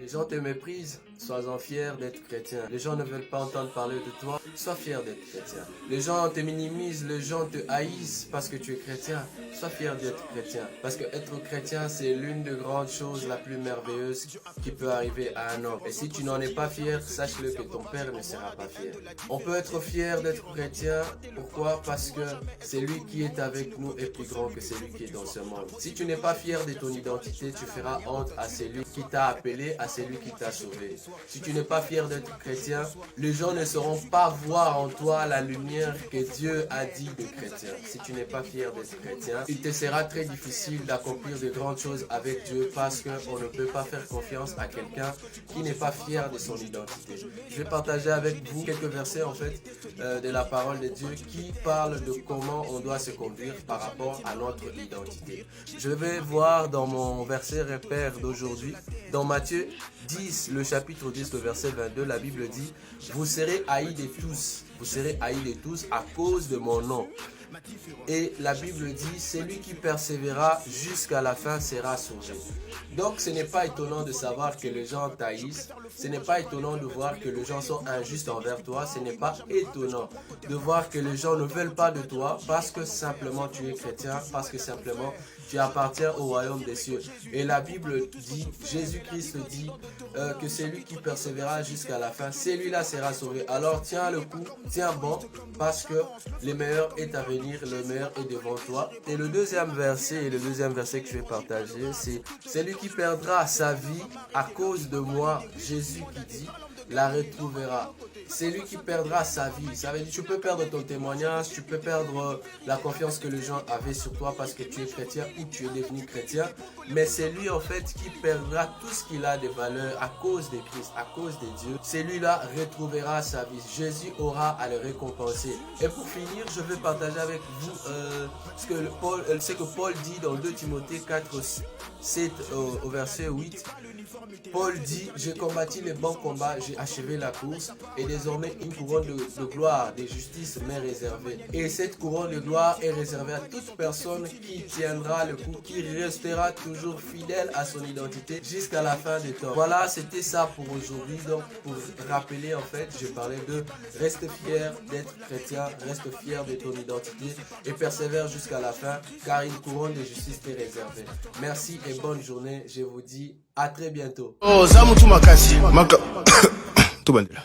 Les gens te méprisent, sois-en fier d'être chrétien. Les gens ne veulent pas entendre parler de toi, sois fier d'être chrétien. Les gens te minimisent, les gens te haïssent parce que tu es chrétien, sois fier d'être chrétien. Parce que être chrétien, c'est l'une des grandes choses la plus merveilleuse qui peut arriver à un homme. Et si tu n'en es pas fier, sache-le que ton père ne sera pas fier. On peut être fier d'être chrétien, pourquoi? Parce que celui qui est avec nous est plus grand que celui qui est dans ce monde. Si tu n'es pas fier de ton identité, tu feras honte à celui qui t'a appelé, à celui qui t'a sauvé. Si tu n'es pas fier d'être chrétien, les gens ne sauront pas voir en toi la lumière que Dieu a dit de chrétien. Si tu n'es pas fier d'être chrétien, il te sera très difficile d'accomplir de grandes choses avec Dieu parce qu'on ne peut pas faire confiance à quelqu'un qui n'est pas fier de son identité. Je vais partager avec vous quelques versets en fait de la parole de Dieu qui parlent de comment on doit se conduire par rapport à notre identité. Je vais voir dans mon verset repère d'aujourd'hui, dans Matthieu 10, le chapitre 10, le verset 22, la Bible dit « Vous serez haïs de tous, vous serez haïs de tous à cause de mon nom. » Et la Bible dit « Celui qui persévérera jusqu'à la fin sera sauvé. » Donc ce n'est pas étonnant de savoir que les gens t'haïssent, ce n'est pas étonnant de voir que les gens sont injustes envers toi, ce n'est pas étonnant de voir que les gens ne veulent pas de toi parce que simplement tu es chrétien, parce que simplement tu appartiens au royaume des cieux. Et la Bible dit, Jésus-Christ dit que celui qui persévérera jusqu'à la fin, celui-là sera sauvé. Alors tiens le coup, tiens bon, parce que le meilleur est à venir, le meilleur est devant toi. Et le deuxième verset que je vais partager, c'est celui qui perdra sa vie à cause de moi, Jésus qui dit, la retrouvera. C'est lui qui perdra sa vie. Ça veut dire que tu peux perdre ton témoignage, tu peux perdre la confiance que les gens avaient sur toi parce que tu es chrétien ou tu es devenu chrétien. Mais c'est lui en fait qui perdra tout ce qu'il a de valeur à cause de Christ, à cause de Dieu. Celui-là retrouvera sa vie. Jésus aura à le récompenser. Et pour finir, je vais partager avec vous ce que Paul dit dans 2 Timothée 4, 7 au verset 8. Paul dit, j'ai combattu le bon combat, j'ai achevé la course et désormais une couronne de gloire, de justice m'est réservée. Et cette couronne de gloire est réservée à toute personne qui tiendra le coup, qui restera toujours fidèle à son identité jusqu'à la fin des temps. Voilà, c'était ça pour aujourd'hui. Donc pour rappeler en fait, je parlais de reste fier d'être chrétien, reste fier de ton identité et persévère jusqu'à la fin car une couronne de justice t'est réservée. Merci et bonne journée. Je vous dis à très bientôt. Oh, Zamu tu makasi. Tubandela.